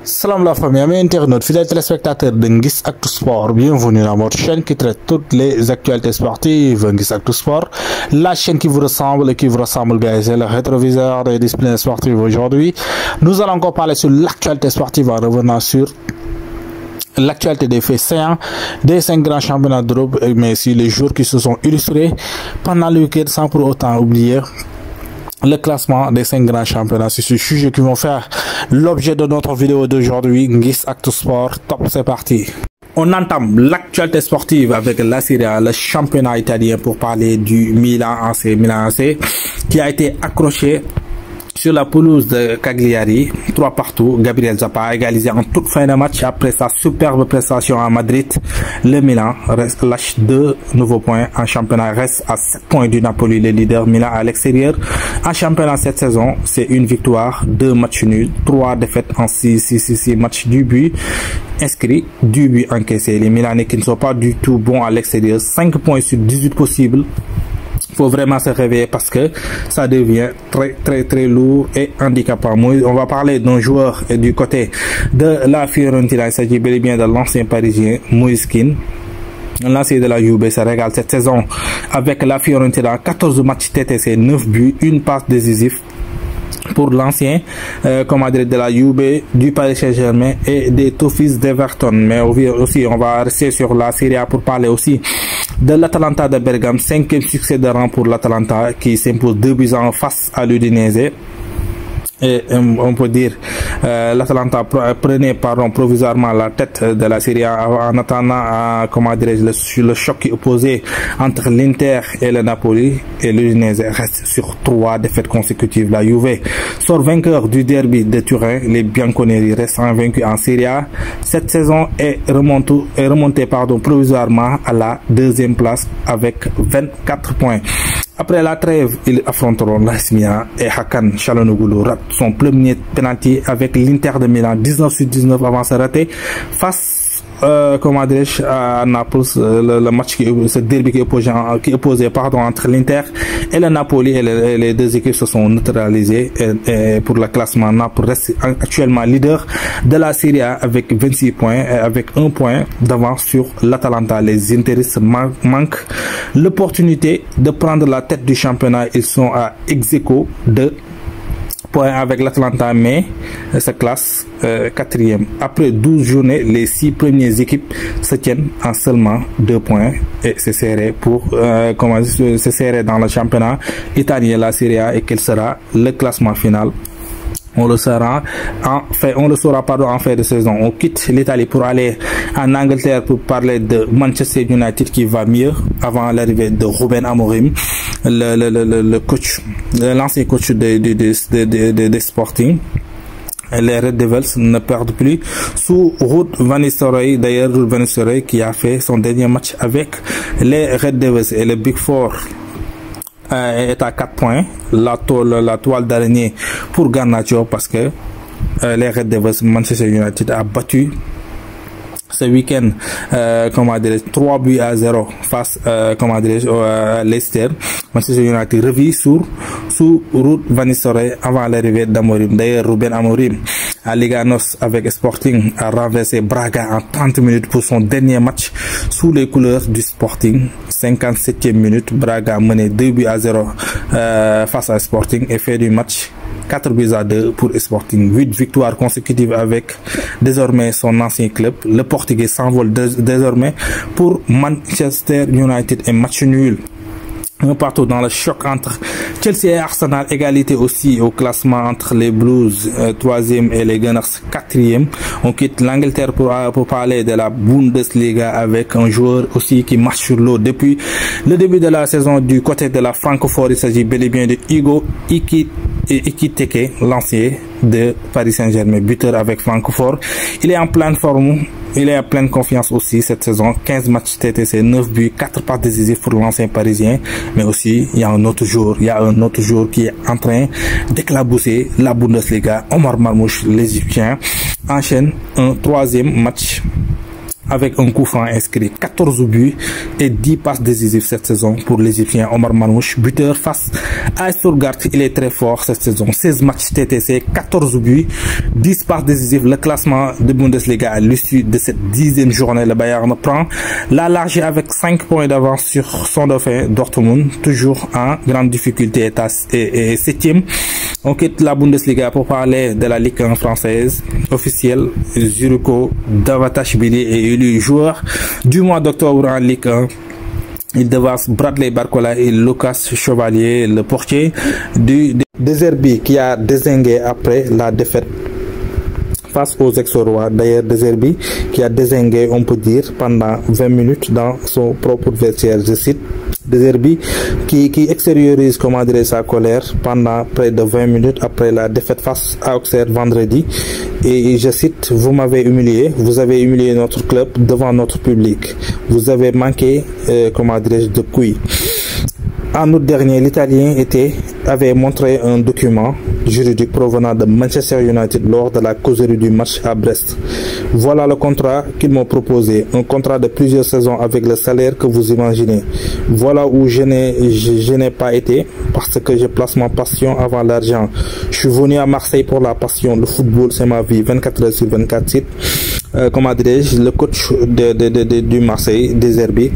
Salam la famille, amis internautes, fidèles téléspectateurs de Nguiss Actu Sport, bienvenue dans votre chaîne qui traite toutes les actualités sportives. Nguiss Actu Sport, la chaîne qui vous ressemble et qui vous ressemble, guys, c'est le rétroviseur des disciplines sportives. Aujourd'hui, nous allons encore parler sur l'actualité sportive en revenant sur l'actualité des faits saillants des 5 grands championnats d'Europe, mais aussi les jours qui se sont illustrés pendant le week-end, sans pour autant oublier le classement des 5 grands championnats. C'est ce sujet qui vont faire l'objet de notre vidéo d'aujourd'hui. Nguiss Actu Sport, top, c'est parti. On entame l'actualité sportive avec la Serie A, le championnat italien, pour parler du Milan AC, qui a été accroché sur la pelouse de Cagliari, 3-3. Gabriel Zappa a égalisé en toute fin de match après sa superbe prestation à Madrid. Le Milan lâche 2 nouveaux points en championnat, reste à 7 points du Napoli, le leader. Milan à l'extérieur en championnat cette saison, c'est une victoire, 2 matchs nuls, 3 défaites en 6 matchs, du but inscrit, du but encaissé. Les Milanais qui ne sont pas du tout bons à l'extérieur, 5 points sur 18 possibles. Il faut vraiment se réveiller parce que ça devient très lourd et handicapant. On va parler d'un joueur du côté de la Fiorentina. Il s'agit bel et bien de l'ancien parisien Moïse Kean. L'ancien de la Juve se régale cette saison avec la Fiorentina. 14 matchs TTC, 9 buts, une passe décisive pour l'ancien de la Juve, du Paris Saint-Germain et des Toffees d'Everton. Mais aussi, on va rester sur la Serie A pour parler aussi de l'Atalanta de Bergame. 5e succès de rang pour l'Atalanta qui s'impose 2-1 face à l'Udinese. Et on peut dire l'Atalanta prenait provisoirement la tête de la Serie A en attendant le choc qui opposé entre l'Inter et le Napoli, et l'Udinese reste sur 3 défaites consécutives. La Juve sort vainqueur du derby de Turin. Les Bianconeri restent invaincus en Serie A. Cette saison est remontée provisoirement à la 2e place avec 24 points. Après la trêve, ils affronteront l'AS Milan et Hakan Çalhanoğlu rate son premier penalty avec l'Inter de Milan, 19/19 avant de se rater face à Naples. Le match ce derby qui est opposé entre l'Inter et le Napoli, et les deux équipes se sont neutralisées, et pour le classement, Naples reste actuellement leader de la Serie A avec 26 points et avec 1 point d'avance sur l'Atalanta. Les Interistes manquent l'opportunité de prendre la tête du championnat. Ils sont à ex-aequo de points avec l'Atalanta, mais se classe 4e. Après 12 journées, les 6 premières équipes se tiennent en seulement 2 points, et c'est serré c'est serré dans le championnat italien, la Serie A, et quel sera le classement final. On le saura en fin de saison. On quitte l'Italie pour aller en Angleterre pour parler de Manchester United qui va mieux avant l'arrivée de Ruben Amorim, le coach, l'ancien coach de Sporting. Les Red Devils ne perdent plus sous Ruud van Nistelrooy. D'ailleurs, Ruud van Nistelrooy qui a fait son dernier match avec les Red Devils, et le Big Four est à 4 points, la toile d'araignée pour Garnacho, parce que les Red Devils, Manchester United a battu ce week-end 3-0 face Leicester. Manchester United revit sous Ruud van Nistelrooy avant l'arrivée d'Amorim. D'ailleurs, Ruben Amorim à Liga NOS avec Sporting a renversé Braga en 30 minutes pour son dernier match sous les couleurs du Sporting. 57e minute, Braga menait 2-0 face à Sporting et fait du match 4-2 pour Sporting. 8 victoires consécutives avec désormais son ancien club. Le Portugais s'envole désormais pour Manchester United, et match nul partout dans le choc entre Chelsea et Arsenal. Égalité aussi au classement entre les Blues 3e et les Gunners 4e. On quitte l'Angleterre pour parler de la Bundesliga avec un joueur aussi qui marche sur l'eau depuis le début de la saison du côté de la Francfort. Il s'agit bel et bien de Hugo Ekitike, l'ancien de Paris Saint-Germain, buteur avec Francfort. Il est en pleine forme. Il est à pleine confiance aussi cette saison. 15 matchs TTC, 9 buts, 4 passes décisives pour l'ancien parisien. Mais aussi, il y a un autre jour qui est en train d'éclabousser la Bundesliga. Omar Marmouche, l'Égyptien, enchaîne un 3e match avec un coup franc inscrit, 14 buts et 10 passes décisives cette saison pour l'Égyptien Omar Manouche, buteur face à Stuttgart. Il est très fort cette saison, 16 matchs TTC, 14 buts, 10 passes décisives. Le classement de Bundesliga à l'issue de cette 10e journée, le Bayern prend la largée avec 5 points d'avance sur son dauphin Dortmund, toujours en grande difficulté et 7e. On quitte la Bundesliga pour parler de la Ligue 1 française officielle. Željko Davutashvili est élu joueur du mois d'octobre en Ligue 1. Il devace Bradley Barcola et Lucas Chevalier, le portier du De Zerbi, qui a dézingué après la défaite face aux ex-rois. D'ailleurs, De Zerbi qui a dézingué, on peut dire, pendant 20 minutes dans son propre vestiaire. Je cite De Zerbi qui extériorise, comment dire, sa colère pendant près de 20 minutes après la défaite face à Auxerre vendredi. Et je cite: vous m'avez humilié, vous avez humilié notre club devant notre public. Vous avez manqué, comment dirais-je, de couilles. En août dernier, l'Italien avait montré un document juridique provenant de Manchester United lors de la causerie du match à Brest. Voilà le contrat qu'ils m'ont proposé, un contrat de plusieurs saisons avec le salaire que vous imaginez. Voilà où je n'ai pas été, parce que je place ma passion avant l'argent. Je suis venu à Marseille pour la passion. Le football, c'est ma vie, 24 heures sur 24 sites. Comment dirais-je, le coach du Marseille, De Zerbi,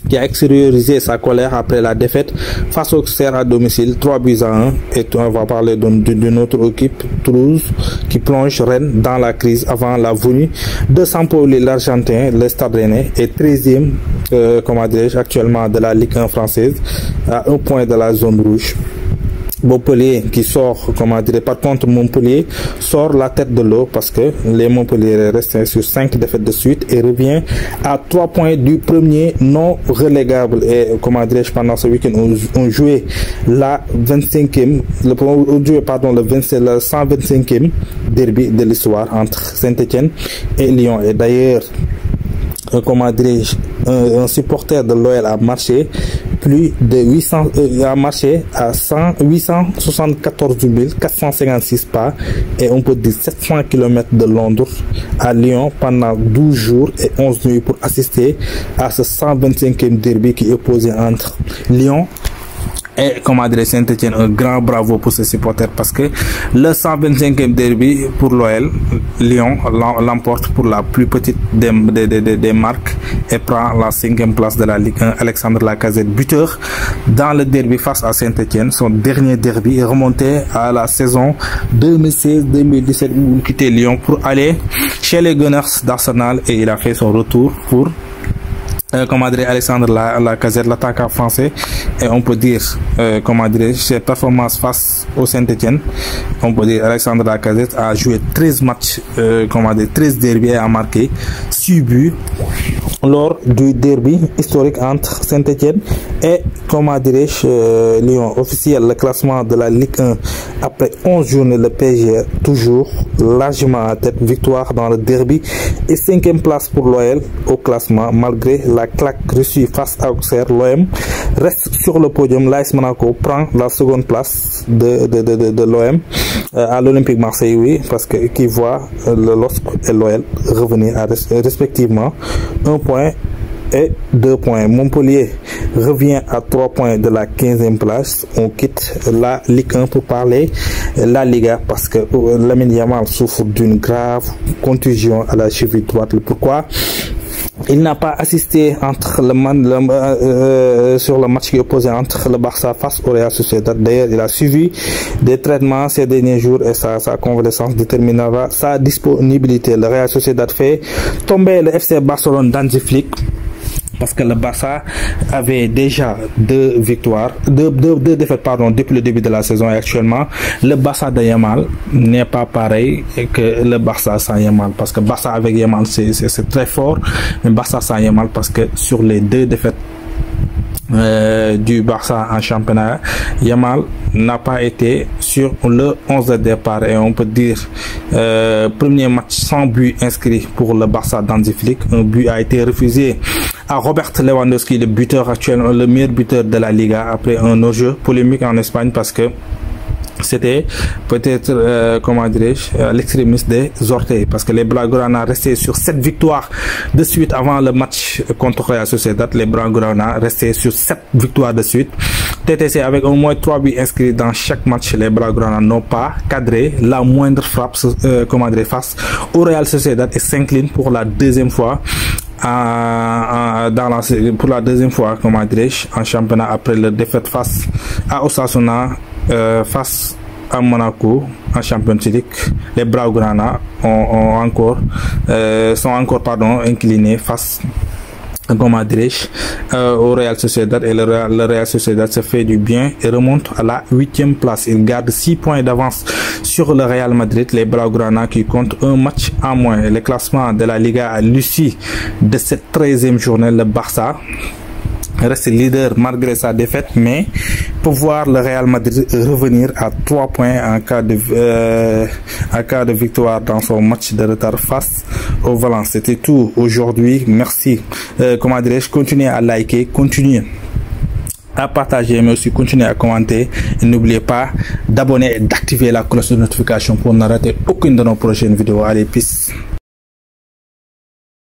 qui a extériorisé sa colère après la défaite face au Auxerre à domicile, 3-1. Et on va parler d'une autre équipe, Toulouse, qui plonge Rennes dans la crise avant la venue de Sampaoli, l'Argentin. Le Stade Rennais est 13e, comment dirais-je, actuellement de la Ligue 1 française, à 1 point de la zone rouge. Montpellier qui sort, comment dire, par contre Montpellier sort la tête de l'eau parce que les Montpellier restent sur 5 défaites de suite et revient à 3 points du premier non relégable. Et comment dirais-je, pendant ce week-end on jouait la 25e, le 125e derby de l'histoire entre Saint-Étienne et Lyon. Et d'ailleurs, comment dirais-je, un supporter de l'OL a marché plus de 874 456 pas, et on peut dire 700 km de Londres à Lyon pendant 12 jours et 11 nuits pour assister à ce 125e derby qui est opposé entre Lyon et, comment dire, Saint-Étienne. Un grand bravo pour ces supporters parce que le 125e derby pour l'OL, Lyon l'emporte pour la plus petite des marques et prend la 5e place de la Ligue 1. Alexandre Lacazette, buteur dans le derby face à Saint-Étienne, son dernier derby, remonté à la saison 2016-2017 où il quittait Lyon pour aller chez les Gunners d'Arsenal, et il a fait son retour pour comment dire, Alexandre Lacazette, l'attaquant français. Et on peut dire, comment dire, ses performances face au Saint-Étienne, on peut dire Alexandre Lacazette a joué 13 matchs, comment dire, 13 derbys et a marqué 6 buts lors du derby historique entre Saint-Étienne et, comment dirais-je, Lyon. Officiel, le classement de la Ligue 1 après 11 journées, le PSG toujours largement à tête, victoire dans le derby et 5e place pour l'OL au classement malgré la claque reçue face à Auxerre. L'OM reste sur le podium. L'AS Monaco prend la 2e place de l'OM à l'Olympique Marseille, oui, parce que qui voit le LOSC et l'OL revenir à respectivement 1 point et 2 points. Montpellier revient à 3 points de la 15e place. On quitte la Ligue 1 pour parler la Liga parce que Lamine Yamal souffre d'une grave contusion à la cheville droite. Pourquoi? Il n'a pas assisté sur le match qui opposait entre le Barça face au Real Sociedad. D'ailleurs, il a suivi des traitements ces derniers jours et sa convalescence déterminera sa disponibilité. Le Real Sociedad fait tomber le FC Barcelone d'Hansi Flick parce que le Barça avait déjà deux défaites, pardon, depuis le début de la saison, et actuellement le Barça de Yamal n'est pas pareil que le Barça sans Yamal, parce que Barça avec Yamal c'est très fort, mais Barça sans Yamal, parce que sur les 2 défaites du Barça en championnat, Yamal n'a pas été sur le 11 de départ, et on peut dire premier match sans but inscrit pour le Barça d'Hansi Flick. Un but a été refusé à Robert Lewandowski, le buteur actuel, le meilleur buteur de la Liga, après un no-jeu polémique en Espagne parce que c'était peut-être comment dirais-je l'extrémiste des orteils, parce que les Blaugrana restaient sur 7 victoires de suite avant le match contre Real Sociedad. Les Blaugrana restaient sur 7 victoires de suite. TTC avec au moins 3 buts inscrits dans chaque match. Les Blaugrana n'ont pas cadré la moindre frappe comment dirais face au Real Sociedad et s'incline pour la deuxième fois pour la deuxième fois comment dirais-je en championnat après leur défaite face à Osasuna, face à Monaco en Champions League. Les Blaugrana sont encore inclinés face comment dirais-je au Real Sociedad, et le Real Sociedad se fait du bien et remonte à la 8e place. Il garde 6 points d'avance sur le Real Madrid. Les Blaugrana qui comptent un match en moins. Le classement de la Liga à l'issue de cette 13e journée, le Barça reste leader malgré sa défaite, mais pour voir le Real Madrid revenir à 3 points en cas de victoire dans son match de retard face au Valence. C'était tout aujourd'hui. Merci. Comment dirais-je, continuez à liker, continuez à partager, mais aussi continuez à commenter. Et n'oubliez pas d'abonner et d'activer la cloche de notification pour ne rater aucune de nos prochaines vidéos. Allez, peace.